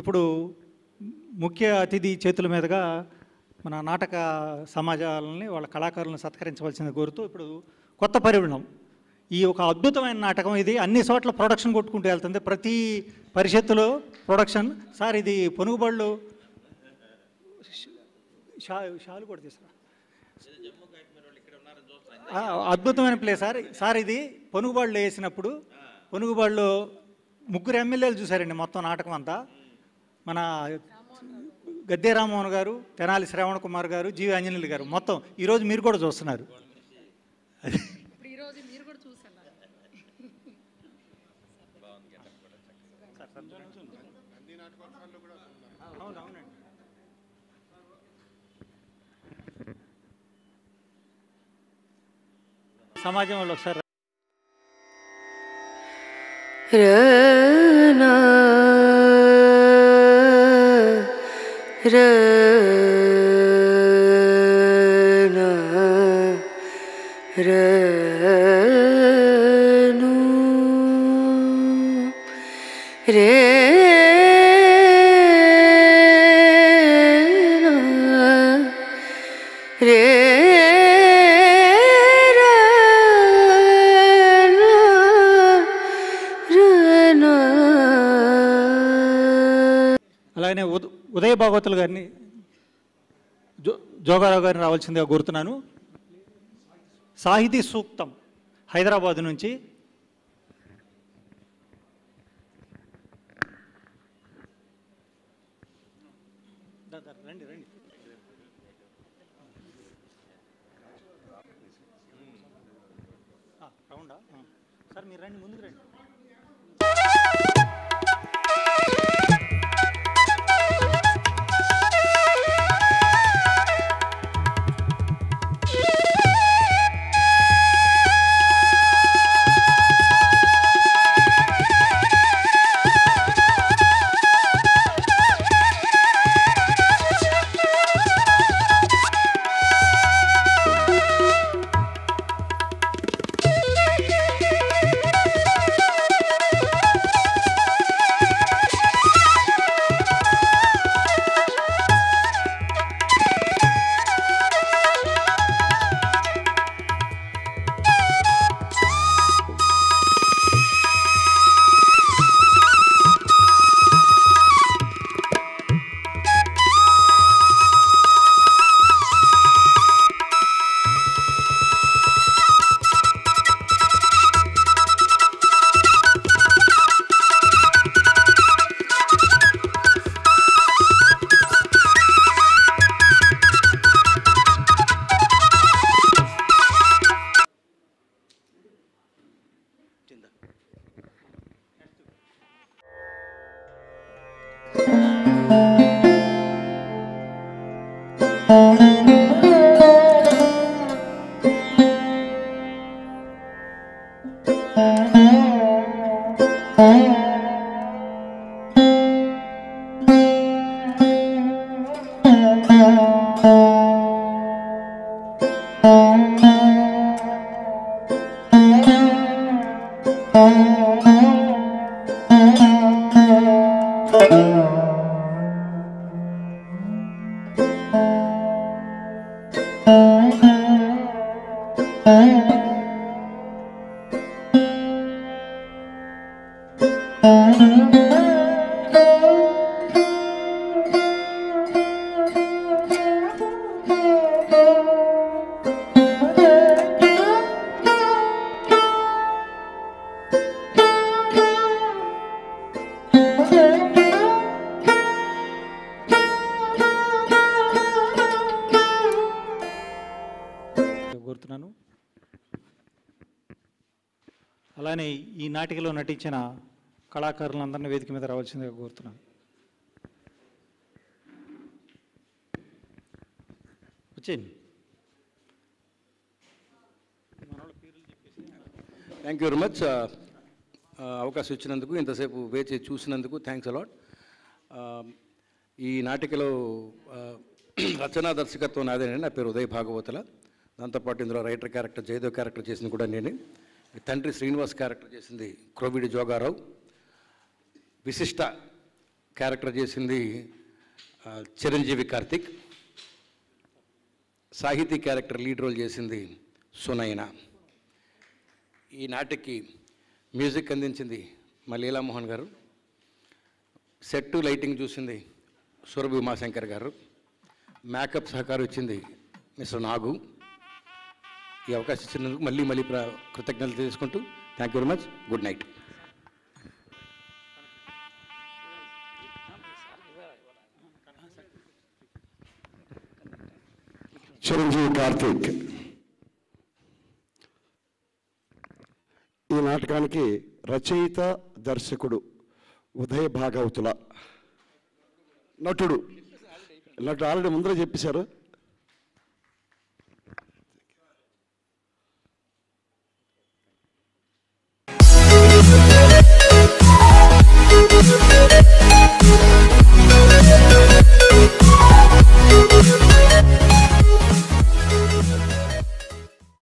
ఇప్పుడు ముఖ్య అతిథి చేతుల మీదుగా మన నాటక సమాజాలని వాళ్ళ కళాకారులను సత్కరించవలసింది కోరుతూ ఇప్పుడు కొత్త పరిమాణం ఈ ఒక అద్భుతమైన నాటకం ఇది అన్ని చోట్ల ప్రొడక్షన్ కొట్టుకుంటూ వెళ్తుంది. ప్రతి పరిషత్తులో ప్రొడక్షన్. సార్ ఇది పొనుగుబళ్ళు షాలు కూడా తీసుకురా. అద్భుతమైన ప్లే సార్. సార్ ఇది పొనుగుబళ్ళు వేసినప్పుడు పొనుగుబళ్ళు 3 ఎమ్మెల్యేలు చూశారండి మొత్తం నాటకం అంతా. మన గద్దె రామ్మోహన్ గారు, తెనాలి శ్రవణ్ కుమార్ గారు, జీవి ఆంజనేయులు గారు మొత్తం ఈరోజు మీరు కూడా చూస్తున్నారు. సమాజం వాళ్ళు ఒకసారి అలానే ఉదయ భాగవతులు గారిని జోగారావు గారిని రావాల్సిందిగా కోరుతున్నాను. సాహితీ సూక్తం హైదరాబాద్ నుంచి రండి రండి. రౌండా సార్ మీరు రండి, ముందుకు రండి. కోరుతున్నాను. అలానే ఈ నాటికలో నటించిన కళాకారులందరినీ వేదిక మీద రావాల్సిందిగా కోరుతున్నాను. వచ్చేయండి. Thank you very much. అవకాశం ఇచ్చినందుకు, ఇంతసేపు వేచి చూసినందుకు థ్యాంక్స్ అలాట్. ఈ నాటికలో రచనా దర్శకత్వం నాదేనండి. నా పేరు ఉదయ్ భాగవతుల. దాంతోపాటు ఇందులో రైటర్ క్యారెక్టర్ జయదేవ్ క్యారెక్టర్ చేసింది కూడా నేనే. తండ్రి శ్రీనివాస్ క్యారెక్టర్ చేసింది క్రోవిడి జోగారావు. విశిష్ట క్యారెక్టర్ చేసింది చిరంజీవి కార్తిక్. సాహితీ క్యారెక్టర్ లీడ్ రోల్ చేసింది సునైన. ఈ నాటికి మ్యూజిక్ అందించింది మా లీలామోహన్ గారు. సెట్టు లైటింగ్ చూసింది సురభి ఉమాశంకర్ గారు. మేకప్ సహకారం ఇచ్చింది మిస్టర్ నాగు. ఈ అవకాశం ఇచ్చినందుకు మళ్ళీ కృతజ్ఞతలు తెలుసుకుంటూ thank you very much. Good night. Chiranjeevi Karthik ఈ నాటకానికి రచయిత, దర్శకుడు ఉదయ భాగవతుల, నటుడు ఆల్రెడీ ముందర చెప్పేశారు.